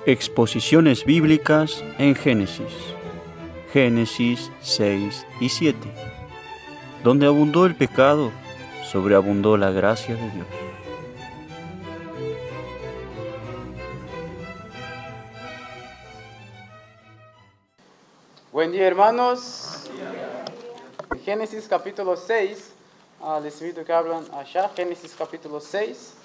Exposiciones bíblicas en Génesis. Génesis 6 y 7. Donde abundó el pecado, sobreabundó la gracia de Dios. Buen día, hermanos. Génesis capítulo 6. Les invito a que hablan allá. Génesis capítulo 6.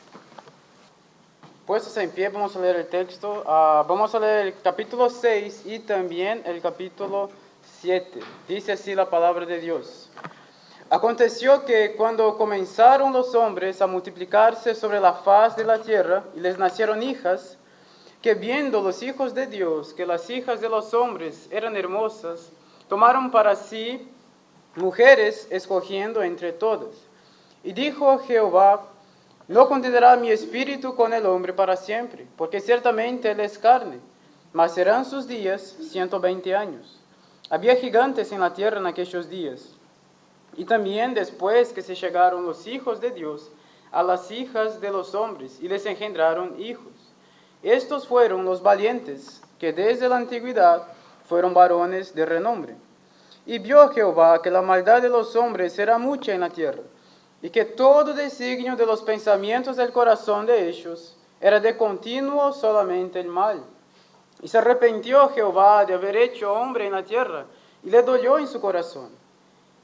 Puestos en pie, vamos a leer el texto. Vamos a leer el capítulo 6 y también el capítulo 7. Dice así la palabra de Dios. Aconteció que cuando comenzaron los hombres a multiplicarse sobre la faz de la tierra y les nacieron hijas, que viendo los hijos de Dios que las hijas de los hombres eran hermosas, tomaron para sí mujeres escogiendo entre todas. Y dijo Jehová: no contenderá mi espíritu con el hombre para siempre, porque ciertamente él es carne, mas serán sus días 120 años. Había gigantes en la tierra en aquellos días. Y también después que se llegaron los hijos de Dios a las hijas de los hombres, y les engendraron hijos. Estos fueron los valientes, que desde la antigüedad fueron varones de renombre. Y vio Jehová que la maldad de los hombres era mucha en la tierra, y que todo designio de los pensamientos del corazón de ellos era de continuo solamente el mal. Y se arrepintió Jehová de haber hecho hombre en la tierra, y le dolió en su corazón.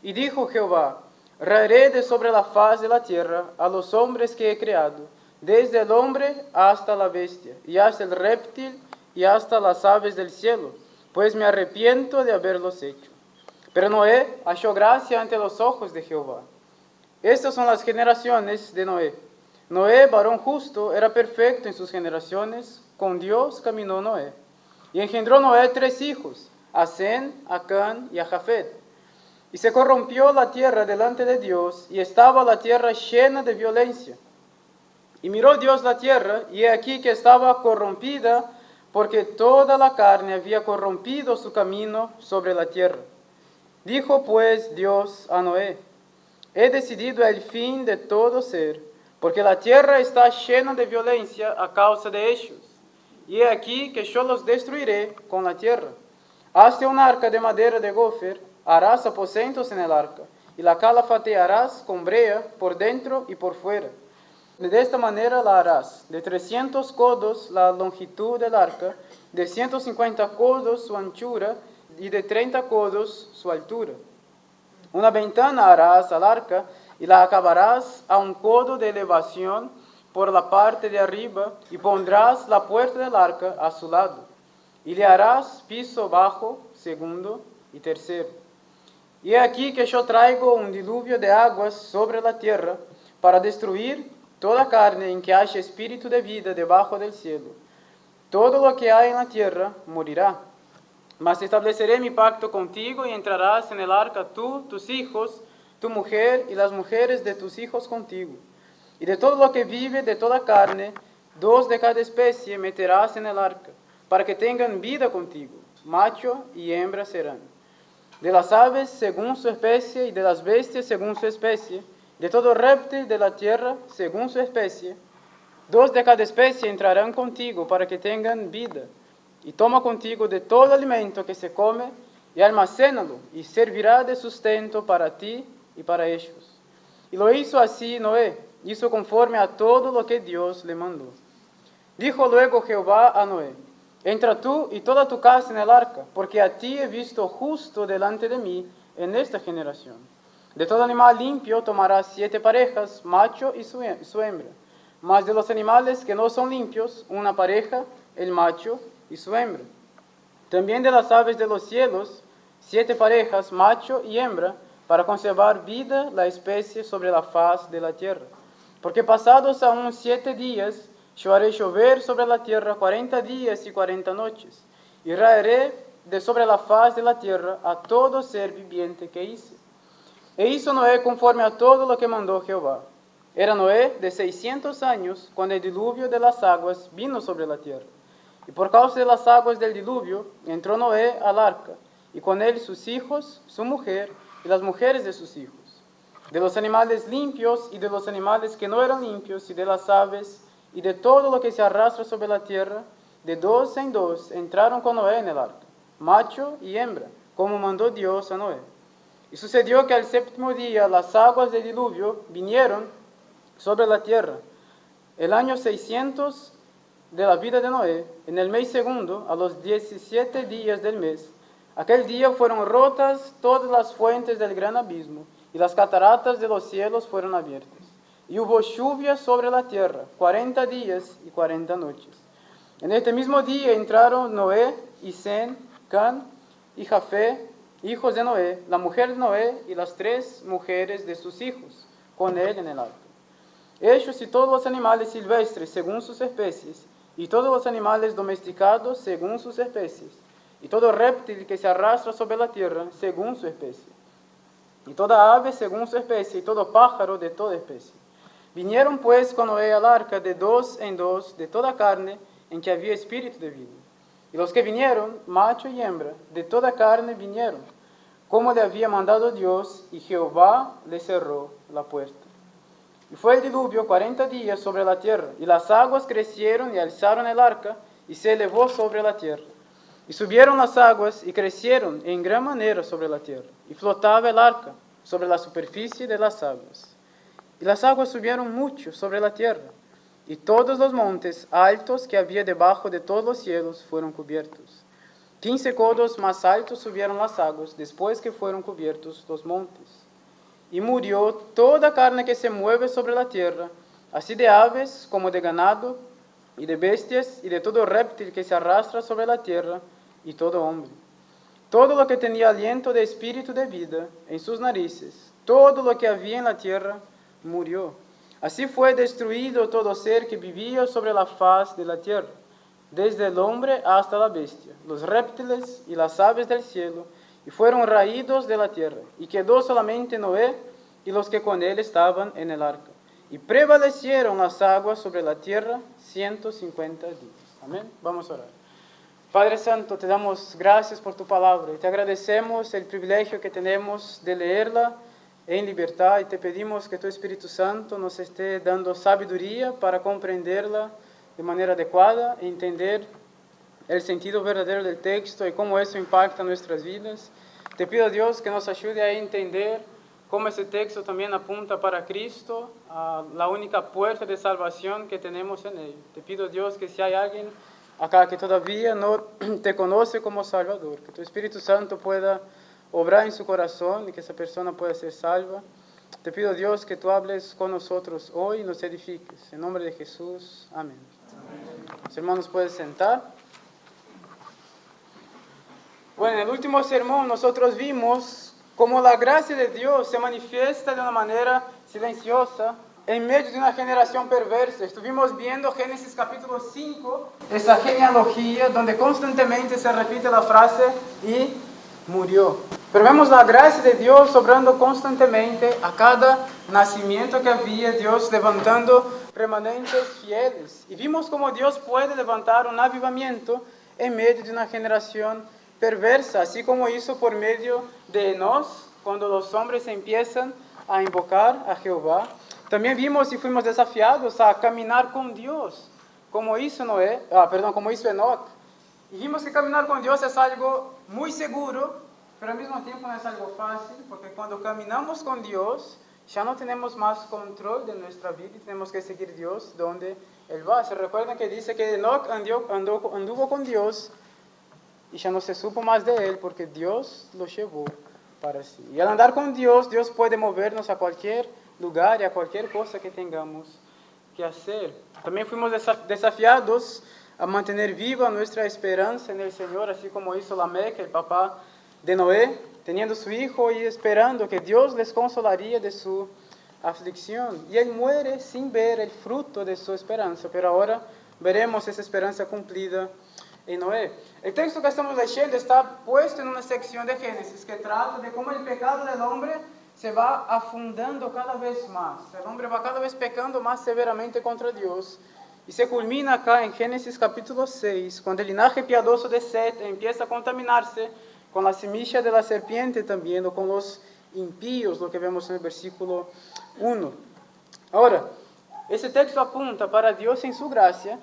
Y dijo Jehová: raeré de sobre la faz de la tierra a los hombres que he creado, desde el hombre hasta la bestia, y hasta el reptil, y hasta las aves del cielo, pues me arrepiento de haberlos hecho. Pero Noé halló gracia ante los ojos de Jehová. Estas son las generaciones de Noé. Noé, varón justo, era perfecto en sus generaciones, con Dios caminó Noé. Y engendró Noé 3 hijos, a Sem, a Can y a Jafet. Y se corrompió la tierra delante de Dios, y estaba la tierra llena de violencia. Y miró Dios la tierra, y he aquí que estaba corrompida, porque toda la carne había corrompido su camino sobre la tierra. Dijo pues Dios a Noé: he decidido el fin de todo ser, porque la tierra está llena de violencia a causa de ellos. Y he aquí que yo los destruiré con la tierra. Hazte un arca de madera de gofer, harás aposentos en el arca, y la calafatearás con brea por dentro y por fuera. De esta manera la harás: de 300 codos la longitud del arca, de 150 codos su anchura, y de 30 codos su altura. Una ventana harás al arca, y la acabarás a 1 codo de elevación por la parte de arriba, y pondrás la puerta del arca a su lado. Y le harás piso bajo, segundo y tercero. Y he aquí que yo traigo un diluvio de aguas sobre la tierra, para destruir toda carne en que haya espíritu de vida debajo del cielo. Todo lo que hay en la tierra morirá. Mas estableceré mi pacto contigo, y entrarás en el arca tú, tus hijos, tu mujer y las mujeres de tus hijos contigo. Y de todo lo que vive, de toda carne, 2 de cada especie meterás en el arca, para que tengan vida contigo, macho y hembra serán. De las aves según su especie, y de las bestias según su especie, de todo reptil de la tierra según su especie, 2 de cada especie entrarán contigo para que tengan vida. Y toma contigo de todo alimento que se come, y almacénalo, y servirá de sustento para ti y para ellos. Y lo hizo así Noé, hizo conforme a todo lo que Dios le mandó. Dijo luego Jehová a Noé: entra tú y toda tu casa en el arca, porque a ti he visto justo delante de mí en esta generación. De todo animal limpio tomarás 7 parejas, macho y su hembra. Mas de los animales que no son limpios, una pareja, el macho y su hembra. También de las aves de los cielos, 7 parejas, macho y hembra, para conservar vida la especie sobre la faz de la tierra. Porque pasados aún 7 días, yo haré llover sobre la tierra 40 días y 40 noches, y raeré de sobre la faz de la tierra a todo ser viviente que hice. E hizo Noé conforme a todo lo que mandó Jehová. Era Noé de 600 años cuando el diluvio de las aguas vino sobre la tierra. Y por causa de las aguas del diluvio entró Noé al arca, y con él sus hijos, su mujer y las mujeres de sus hijos. de los animales limpios y de los animales que no eran limpios, y de las aves, y de todo lo que se arrastra sobre la tierra, de dos en dos entraron con Noé en el arca, macho y hembra, como mandó Dios a Noé. Y sucedió que al séptimo día las aguas del diluvio vinieron sobre la tierra. El año 600 de la vida de Noé, en el mes segundo, a los 17 días del mes, aquel día fueron rotas todas las fuentes del gran abismo, y las cataratas de los cielos fueron abiertas. Y hubo lluvia sobre la tierra, 40 días y 40 noches. En este mismo día entraron Noé y Sem, Can y Jafé, hijos de Noé, la mujer de Noé y las 3 mujeres de sus hijos, con él en el arca. Ellos y todos los animales silvestres según sus especies, y todos los animales domesticados según sus especies, y todo reptil que se arrastra sobre la tierra según su especie, y toda ave según su especie, y todo pájaro de toda especie. Vinieron pues con Noé al arca de dos en dos de toda carne en que había espíritu de vida. Y los que vinieron, macho y hembra, de toda carne vinieron, como le había mandado Dios, y Jehová le cerró la puerta. Y fue el diluvio 40 días sobre la tierra, y las aguas crecieron y alzaron el arca, y se elevó sobre la tierra. Y subieron las aguas y crecieron en gran manera sobre la tierra, y flotaba el arca sobre la superficie de las aguas. Y las aguas subieron mucho sobre la tierra, y todos los montes altos que había debajo de todos los cielos fueron cubiertos. 15 codos más altos subieron las aguas después que fueron cubiertos los montes. Y murió toda carne que se mueve sobre la tierra, así de aves como de ganado, y de bestias, y de todo reptil que se arrastra sobre la tierra, y todo hombre. Todo lo que tenía aliento de espíritu de vida en sus narices, todo lo que había en la tierra, murió. Así fue destruido todo ser que vivía sobre la faz de la tierra, desde el hombre hasta la bestia, los reptiles y las aves del cielo, y fueron raídos de la tierra, y quedó solamente Noé y los que con él estaban en el arca. Y prevalecieron las aguas sobre la tierra 150 días. Amén. Vamos a orar. Padre Santo, te damos gracias por tu palabra y te agradecemos el privilegio que tenemos de leerla en libertad, y te pedimos que tu Espíritu Santo nos esté dando sabiduría para comprenderla de manera adecuada e entender el sentido verdadero del texto y cómo eso impacta nuestras vidas. Te pido a Dios que nos ayude a entender cómo ese texto también apunta para Cristo, a la única puerta de salvación que tenemos en Él. Te pido a Dios que si hay alguien acá que todavía no te conoce como Salvador, que tu Espíritu Santo pueda obrar en su corazón y que esa persona pueda ser salva. Te pido, Dios, que tú hables con nosotros hoy y nos edifiques. En nombre de Jesús, amén. Los hermanos pueden sentar. Bueno, en el último sermón nosotros vimos cómo la gracia de Dios se manifiesta de una manera silenciosa en medio de una generación perversa. Estuvimos viendo Génesis capítulo 5, esa genealogía donde constantemente se repite la frase y murió. Pero vemos la gracia de Dios obrando constantemente a cada nacimiento que había, Dios levantando remanentes fieles. Y vimos cómo Dios puede levantar un avivamiento en medio de una generación perversa, así como hizo por medio de Enoch, cuando los hombres empiezan a invocar a Jehová. También vimos y fuimos desafiados a caminar con Dios, como hizo Enoch. Y vimos que caminar con Dios es algo muy seguro, pero al mismo tiempo no es algo fácil, porque cuando caminamos con Dios, ya no tenemos más control de nuestra vida y tenemos que seguir Dios donde Él va. ¿Se recuerdan que dice que Enoch anduvo con Dios y ya no se supo más de Él porque Dios lo llevó para sí? Y al andar con Dios, Dios puede movernos a cualquier lugar y a cualquier cosa que tengamos que hacer. También fuimos desafiados a mantener viva nuestra esperanza en el Señor, así como hizo Lamec, el papá de Noé, teniendo su hijo y esperando que Dios les consolaría de su aflicción. Y él muere sin ver el fruto de su esperanza, pero ahora veremos esa esperanza cumplida en Noé. El texto que estamos leyendo está puesto en una sección de Génesis que trata de cómo el pecado del hombre se va afundando cada vez más. El hombre va cada vez pecando más severamente contra Dios. Y se culmina acá en Génesis capítulo 6, cuando el linaje piadoso de Set empieza a contaminarse con la semilla de la serpiente también, o con los impíos, lo que vemos en el versículo 1. Ahora, ese texto apunta para Dios en su gracia,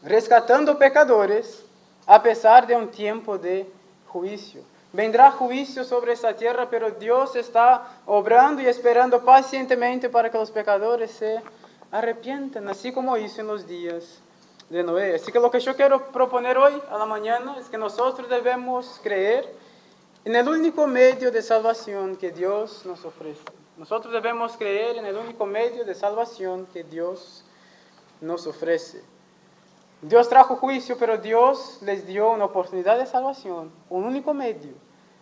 rescatando pecadores a pesar de un tiempo de juicio. Vendrá juicio sobre esta tierra, pero Dios está obrando y esperando pacientemente para que los pecadores se arrepientan, así como hizo en los días de Noé. Así que lo que yo quiero proponer hoy a la mañana es que nosotros debemos creer en el único medio de salvación que Dios nos ofrece. Nosotros debemos creer en el único medio de salvación que Dios nos ofrece. Dios trajo juicio, pero Dios les dio una oportunidad de salvación, un único medio.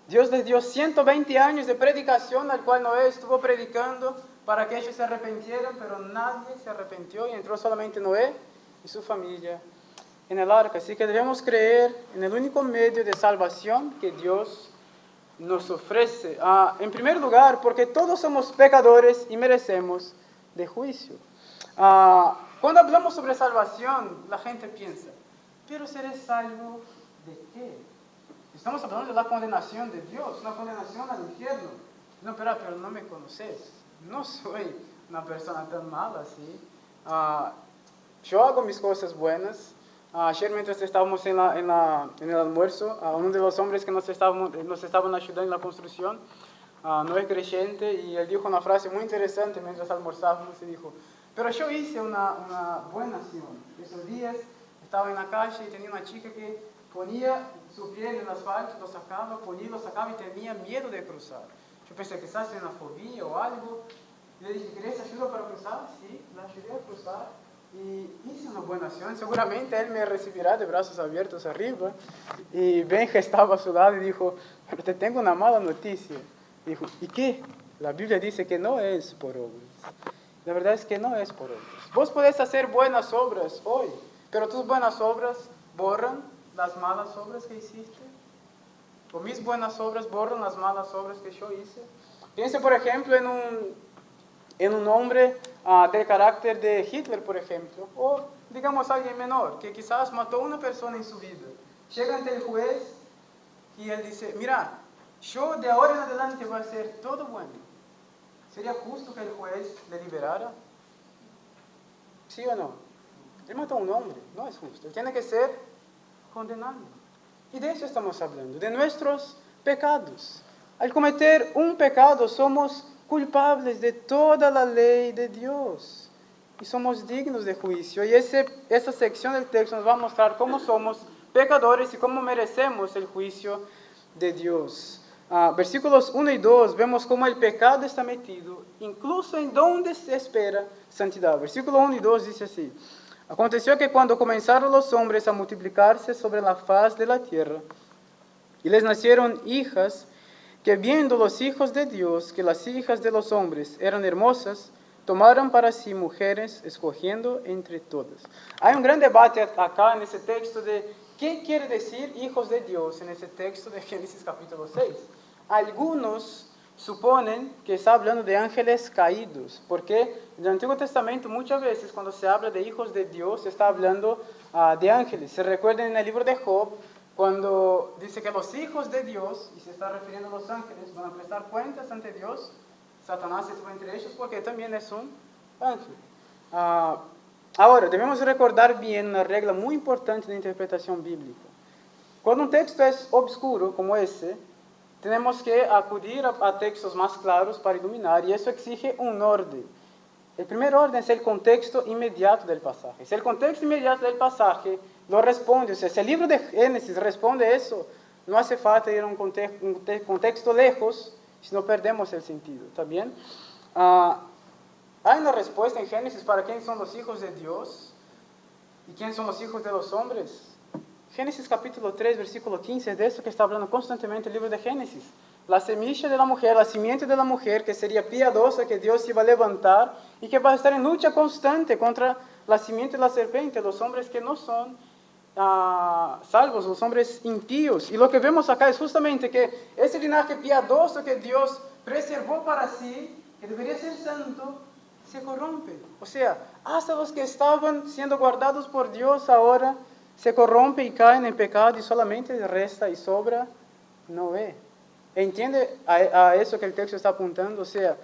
Dios les dio 120 años de predicación, al cual Noé estuvo predicando para que ellos se arrepintieran, pero nadie se arrepintió y entró solamente Noé y su familia en el arca. Así que debemos creer en el único medio de salvación que Dios nos ofrece. En primer lugar, porque todos somos pecadores y merecemos de juicio. Cuando hablamos sobre salvación, la gente piensa, pero ¿seré salvo de qué? Estamos hablando de la condenación de Dios, una condenación al infierno. No, pero no me conoces, no soy una persona tan mala así. Yo hago mis cosas buenas. Ayer mientras estábamos en el almuerzo, uno de los hombres que nos estaban ayudando en la construcción, no es creyente, y él dijo una frase muy interesante mientras almorzábamos y dijo, pero yo hice una buena acción. Esos días estaba en la calle y tenía una chica que ponía su pie en el asfalto, lo sacaba y tenía miedo de cruzar. Yo pensé que quizás era una fobia o algo. Y le dije, ¿querés ayuda para cruzar? Sí, la ayudé a cruzar y hice una buena acción. Seguramente él me recibirá de brazos abiertos arriba. Y Benja estaba a su lado y dijo, pero te tengo una mala noticia. Dijo, ¿y qué? La Biblia dice que no es por obras. La verdad es que no es por obras. Vos podés hacer buenas obras hoy, pero tus buenas obras borran las malas obras que hiciste. O mis buenas obras borran las malas obras que yo hice. Piense, por ejemplo, en un hombre del carácter de Hitler, por ejemplo, o digamos alguien menor, que quizás mató a una persona en su vida. Llega ante el juez y él dice, mira, yo de ahora en adelante voy a hacer todo bueno. ¿Sería justo que el juez le liberara? ¿Sí o no? Él mató a un hombre, no es justo. Él tiene que ser condenado. Y de eso estamos hablando, de nuestros pecados. Al cometer un pecado somos culpables de toda la ley de Dios y somos dignos de juicio. Y esa sección del texto nos va a mostrar cómo somos pecadores y cómo merecemos el juicio de Dios. Versículos 1 y 2 vemos cómo el pecado está metido incluso en donde se espera santidad. Versículo 1 y 2 dice así: aconteció que cuando comenzaron los hombres a multiplicarse sobre la faz de la tierra, y les nacieron hijas, que viendo los hijos de Dios que las hijas de los hombres eran hermosas, tomaron para sí mujeres, escogiendo entre todas. Hay un gran debate acá en ese texto de qué quiere decir hijos de Dios en ese texto de Génesis capítulo 6. Algunos suponen que está hablando de ángeles caídos, porque en el Antiguo Testamento muchas veces cuando se habla de hijos de Dios se está hablando de ángeles. Se recuerdan en el libro de Job, cuando dice que los hijos de Dios, y se está refiriendo a los ángeles, van a prestar cuentas ante Dios. Satanás estuvo entre ellos porque también es un ángel. Ahora, debemos recordar bien una regla muy importante de interpretación bíblica. Cuando un texto es obscuro como ese, tenemos que acudir a textos más claros para iluminar, y eso exige un orden. El primer orden es el contexto inmediato del pasaje. Si el contexto inmediato del pasaje lo responde, o sea, si el libro de Génesis responde eso, no hace falta ir a un contexto lejos, si no perdemos el sentido, ¿está bien? Hay una respuesta en Génesis para quién son los hijos de Dios y quién son los hijos de los hombres. Génesis capítulo 3, versículo 15, es de eso que está hablando constantemente el libro de Génesis. La semilla de la mujer, la simiente de la mujer, que sería piadosa, que Dios iba a levantar y que va a estar en lucha constante contra la simiente de la serpiente, los hombres que no son salvos, los hombres impíos. Y lo que vemos acá es justamente que ese linaje piadoso que Dios preservó para sí, que debería ser santo, se corrompe. O sea, hasta los que estaban siendo guardados por Dios ahora se corrompen y caen en pecado, y solamente resta y sobra Noé. ¿Entiende a eso que el texto está apuntando? O sea,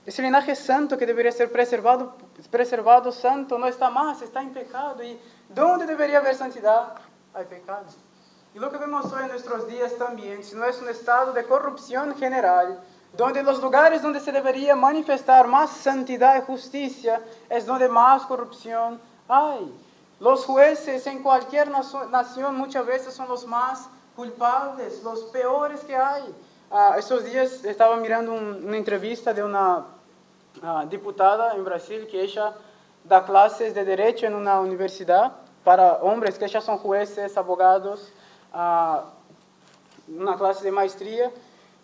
ese linaje santo que debería ser preservado santo, no está más, está en pecado. ¿Y dónde debería haber santidad? Hay pecado. Y lo que vemos hoy en nuestros días también, si no es un estado de corrupción general, donde los lugares donde se debería manifestar más santidad y justicia es donde más corrupción hay. Los jueces en cualquier nación muchas veces son los más culpables, los peores que hay. Estos días estaba mirando una entrevista de una diputada en Brasil que ella da clases de derecho en una universidad para hombres que ya son jueces, abogados, una clase de maestría.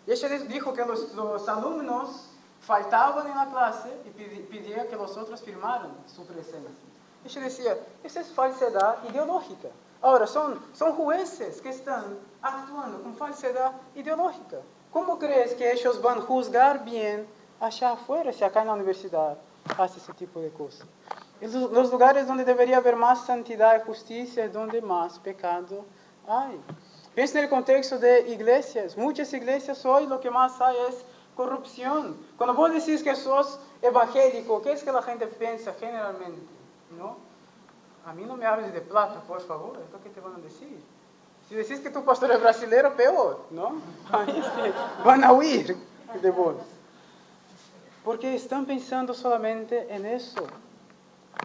Y ella les dijo que los alumnos faltaban en la clase y pedían que los otros firmaran su presencia. Ella decía, esa es falsedad ideológica. Ahora, son jueces que están actuando con falsedad ideológica. ¿Cómo crees que ellos van a juzgar bien allá afuera, si acá en la universidad hace ese tipo de cosas? Los lugares donde debería haber más santidad y justicia es donde más pecado hay. Piensa en el contexto de iglesias. Muchas iglesias hoy lo que más hay es corrupción. Cuando vos decís que sos evangélico, ¿qué es que la gente piensa generalmente? ¿No? A mí no me hables de plata, por favor, es lo que te van a decir. Si decís que tu pastor es brasilero, peor, ¿no? Van a huir de vos. Porque están pensando solamente en eso.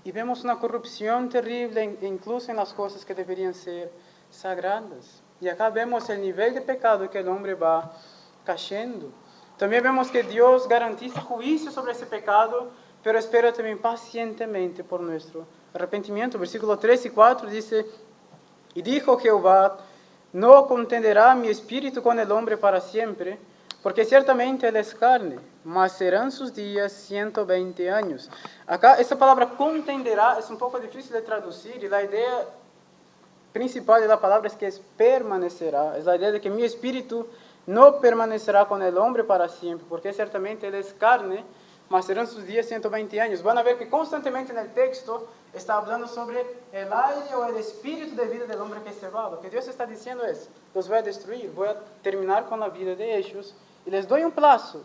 Y vemos una corrupción terrible, incluso en las cosas que deberían ser sagradas. Y acá vemos el nivel de pecado que el hombre va cayendo. También vemos que Dios garantiza juicio sobre ese pecado, pero espera también pacientemente por nuestro arrepentimiento. Versículo 3 y 4 dice, y dijo Jehová, no contenderá mi espíritu con el hombre para siempre, porque ciertamente él es carne, mas serán sus días 120 años. Acá esta palabra contenderá es un poco difícil de traducir y la idea principal de la palabra es que es permanecerá. Es la idea de que mi espíritu no permanecerá con el hombre para siempre, porque ciertamente él es carne, mas serán sus días 120 años. Van a ver que constantemente en el texto está hablando sobre el aire o el espíritu de vida del hombre que se va. Lo que Dios está diciendo es, los voy a destruir, voy a terminar con la vida de ellos y les doy un plazo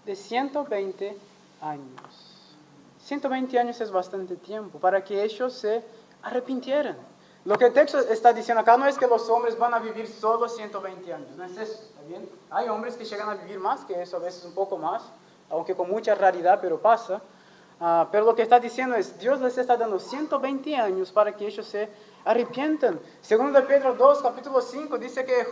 de 120 años. 120 años es bastante tiempo para que ellos se arrepintieran. Lo que el texto está diciendo acá no es que los hombres van a vivir solo 120 años, no es eso, ¿está bien? Hay hombres que llegan a vivir más que eso, a veces un poco más, aunque con mucha raridad, pero pasa. Pero lo que está diciendo es, Dios les está dando 120 años para que ellos se arrepientan. Segundo de Pedro 2, capítulo 5, dice que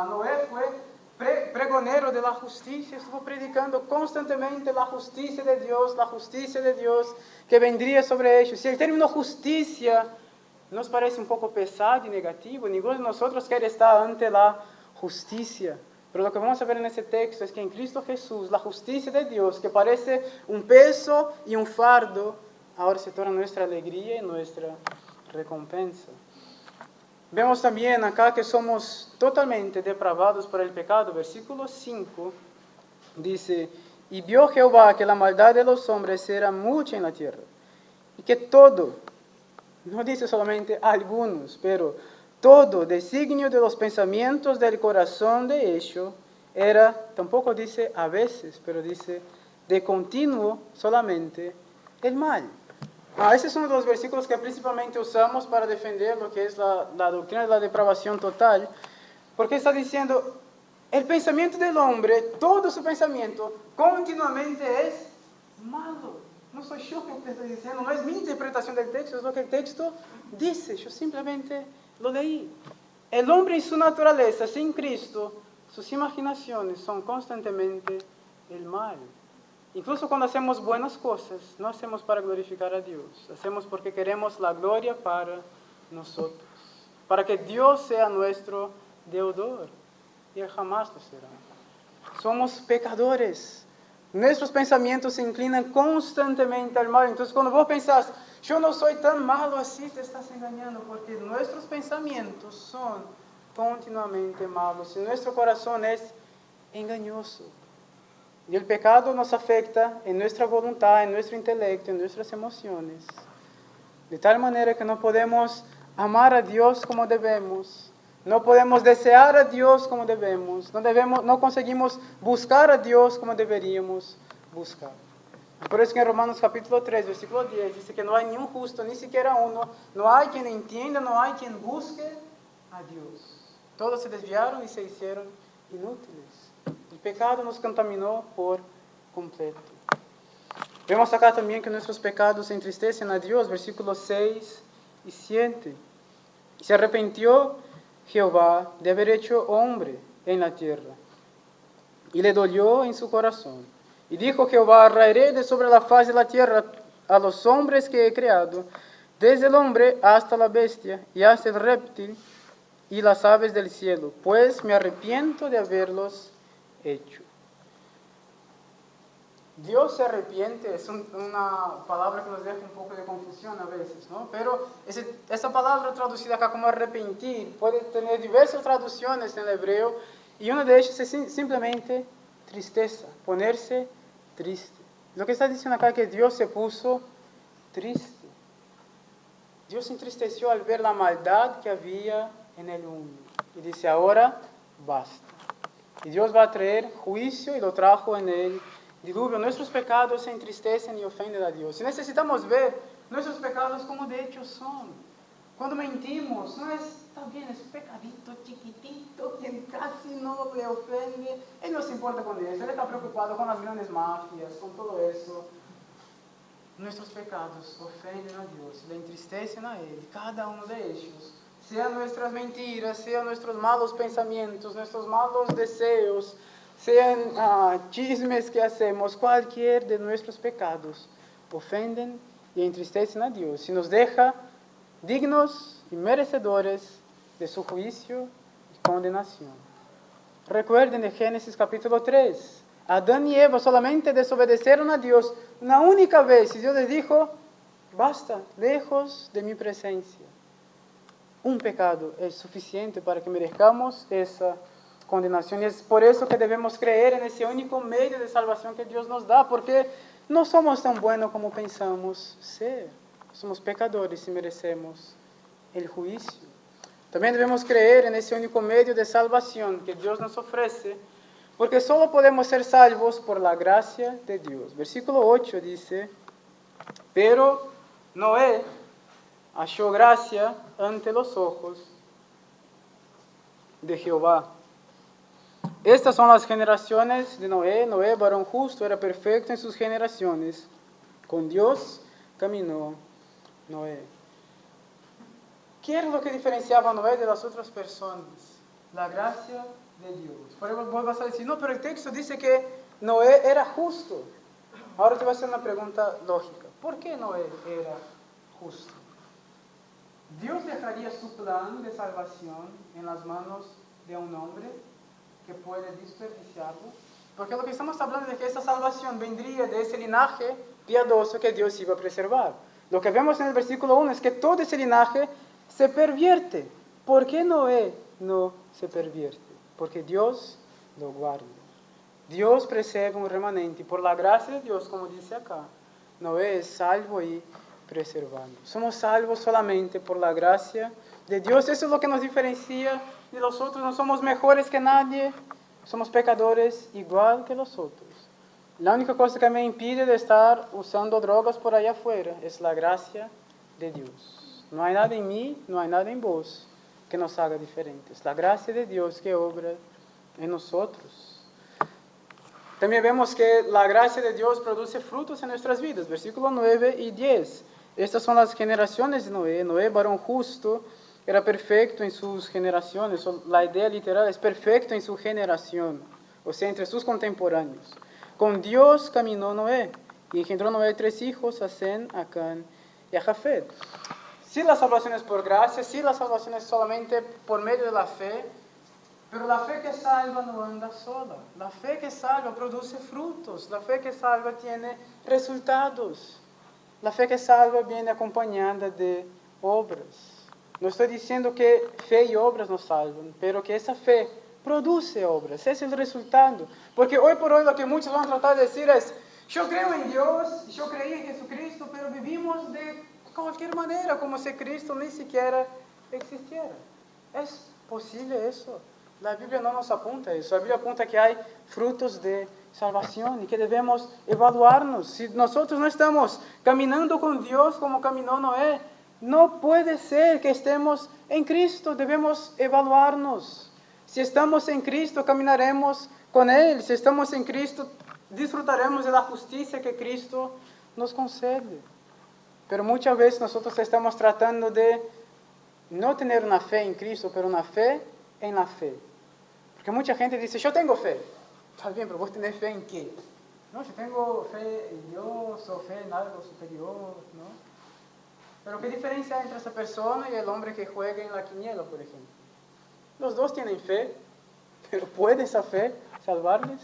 Noé fue pregonero de la justicia, estuvo predicando constantemente la justicia de Dios que vendría sobre ellos. Si el término justicia nos parece un poco pesado y negativo, ninguno de nosotros quiere estar ante la justicia. Pero lo que vamos a ver en ese texto es que en Cristo Jesús, la justicia de Dios, que parece un peso y un fardo, ahora se torna nuestra alegría y nuestra recompensa. Vemos también acá que somos totalmente depravados por el pecado. Versículo 5 dice, y vio Jehová que la maldad de los hombres era mucha en la tierra, y que todo, no dice solamente algunos, pero todo designio de los pensamientos del corazón de ellos era, tampoco dice a veces, pero dice de continuo solamente el mal. Ese es uno de los versículos que principalmente usamos para defender lo que es la doctrina de la depravación total, porque está diciendo, el pensamiento del hombre, todo su pensamiento, continuamente es malo. No soy yo que te estoy diciendo, no es mi interpretación del texto, es lo que el texto dice, yo simplemente lo leí. El hombre en su naturaleza, sin Cristo, sus imaginaciones son constantemente el mal. Incluso cuando hacemos buenas cosas, no hacemos para glorificar a Dios, hacemos porque queremos la gloria para nosotros, para que Dios sea nuestro deudor, y Él jamás lo será. Somos pecadores, nuestros pensamientos se inclinan constantemente al mal. Entonces cuando vos pensás, yo no soy tan malo así, te estás engañando, porque nuestros pensamientos son continuamente malos, y nuestro corazón es engañoso. Y el pecado nos afecta en nuestra voluntad, en nuestro intelecto, en nuestras emociones. De tal manera que no podemos amar a Dios como debemos. No podemos desear a Dios como debemos. No conseguimos buscar a Dios como deberíamos buscar. Por eso que en Romanos capítulo 3, versículo 10, dice que no hay ni un justo, ni siquiera uno. No hay quien entienda, no hay quien busque a Dios. Todos se desviaron y se hicieron inútiles. El pecado nos contaminó por completo. Vemos acá también que nuestros pecados entristecen a Dios, versículos 6 y 7. Se arrepintió Jehová de haber hecho hombre en la tierra, y le dolió en su corazón. Y dijo Jehová: raeré de sobre la faz de la tierra a los hombres que he creado, desde el hombre hasta la bestia, y hasta el reptil, y las aves del cielo, pues me arrepiento de haberlos hecho. Dios se arrepiente, es una palabra que nos deja un poco de confusión a veces, ¿no? Pero esa palabra traducida acá como arrepentir puede tener diversas traducciones en el hebreo, y una de ellas es simplemente tristeza, ponerse triste. Lo que está diciendo acá es que Dios se puso triste. Dios se entristeció al ver la maldad que había en el mundo. Y dice: ahora basta. Y Dios va a traer juicio, y lo trajo en el diluvio. Nuestros pecados se entristecen y ofenden a Dios. Y necesitamos ver nuestros pecados como de hecho son. Cuando mentimos, no es, está bien, es un pecadito chiquitito, quien casi no le ofende. Él no se importa con eso, él está preocupado con las grandes mafias, con todo eso. Nuestros pecados ofenden a Dios, le entristecen a Él, cada uno de ellos. Sean nuestras mentiras, sean nuestros malos pensamientos, nuestros malos deseos, sean chismes que hacemos, cualquier de nuestros pecados ofenden y entristecen a Dios y nos deja dignos y merecedores de su juicio y condenación. Recuerden de Génesis capítulo 3. Adán y Eva solamente desobedecieron a Dios una única vez, y Dios les dijo: basta, lejos de mi presencia. Un pecado es suficiente para que merezcamos esa condenación, y es por eso que debemos creer en ese único medio de salvación que Dios nos da, porque no somos tan buenos como pensamos ser. Somos pecadores y merecemos el juicio. También debemos creer en ese único medio de salvación que Dios nos ofrece, porque solo podemos ser salvos por la gracia de Dios. Versículo 8 dice: pero Noé halló gracia ante los ojos de Jehová. Estas son las generaciones de Noé. Noé, varón justo, era perfecto en sus generaciones. Con Dios caminó Noé. ¿Qué era lo que diferenciaba a Noé de las otras personas? La gracia de Dios. Por ejemplo, vos vas a decir: no, pero el texto dice que Noé era justo. Ahora te voy a hacer una pregunta lógica. ¿Por qué Noé era justo? ¿Dios dejaría su plan de salvación en las manos de un hombre que puede desperdiciarlo? Porque lo que estamos hablando es que esa salvación vendría de ese linaje piadoso que Dios iba a preservar. Lo que vemos en el versículo 1 es que todo ese linaje se pervierte. ¿Por qué Noé no se pervierte? Porque Dios lo guarda. Dios preserva un remanente, y por la gracia de Dios, como dice acá, Noé es salvo y preservado. Somos salvos solamente por la gracia de Dios. Eso es lo que nos diferencia de los otros. No somos mejores que nadie, somos pecadores igual que los otros. La única cosa que me impide de estar usando drogas por allá afuera es la gracia de Dios. No hay nada en mí, no hay nada en vos que nos haga diferentes. La gracia de Dios que obra en nosotros. También vemos que la gracia de Dios produce frutos en nuestras vidas. Versículos 9 y 10. Estas son las generaciones de Noé. Noé, varón justo, era perfecto en sus generaciones. La idea literal es perfecto en su generación, o sea, entre sus contemporáneos. Con Dios caminó Noé, y engendró Noé 3 hijos, a Sem, a Can y a Jafet. Si la salvación es por gracia, si la salvación es solamente por medio de la fe, pero la fe que salva no anda sola. La fe que salva produce frutos. La fe que salva tiene resultados. La fe que salva viene acompañada de obras. No estoy diciendo que fe y obras nos salvan, pero que esa fe produce obras. Ese es el resultado. Porque hoy por hoy lo que muchos van a tratar de decir es: yo creo en Dios, yo creí en Jesucristo, pero vivimos de cualquier manera, como si Cristo ni siquiera existiera. Es posible eso. La Biblia no nos apunta a eso. La Biblia apunta que hay frutos de salvación y que debemos evaluarnos. Si nosotros no estamos caminando con Dios como caminó Noé, no puede ser que estemos en Cristo. Debemos evaluarnos. Si estamos en Cristo, caminaremos con Él. Si estamos en Cristo, disfrutaremos de la justicia que Cristo nos concede. Pero muchas veces nosotros estamos tratando de no tener una fe en Cristo, pero una fe en la fe. Porque mucha gente dice, yo tengo fe. Está bien, pero vos tenés fe en qué? No, yo tengo fe en Dios o fe en algo superior, ¿no? Pero ¿qué diferencia hay entre esa persona y el hombre que juega en la quiniela, por ejemplo? Los dos tienen fe, pero ¿puede esa fe salvarles?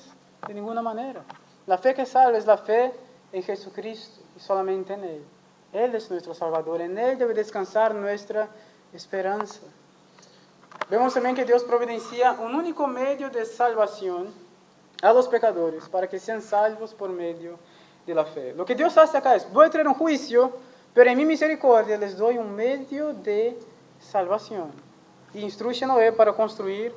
De ninguna manera. La fe que salva es la fe en Jesucristo y solamente en Él. Él es nuestro Salvador, en Él debe descansar nuestra esperanza. Vemos también que Dios providencia un único medio de salvación a los pecadores para que sean salvos por medio de la fe. Lo que Dios hace acá es, voy a traer un juicio, pero en mi misericordia les doy un medio de salvación. Y instruye a Noé para construir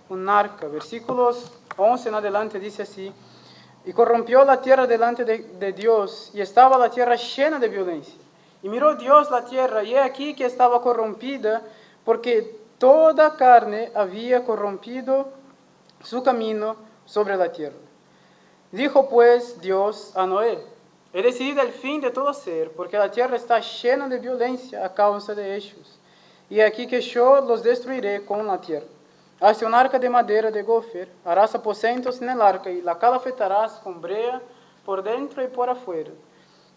un arca. Versículos 11 en adelante dice así, y corrompió la tierra delante de Dios, y estaba la tierra llena de violencia. Y miró Dios la tierra, y he aquí que estaba corrompida, porque toda carne había corrompido su camino sobre la tierra. Dijo pues Dios a Noé, he decidido el fin de todo ser, porque la tierra está llena de violencia a causa de ellos. Y aquí que yo los destruiré con la tierra. Hace un arca de madera de gofer, harás aposentos en el arca y la calafetarás con brea por dentro y por afuera.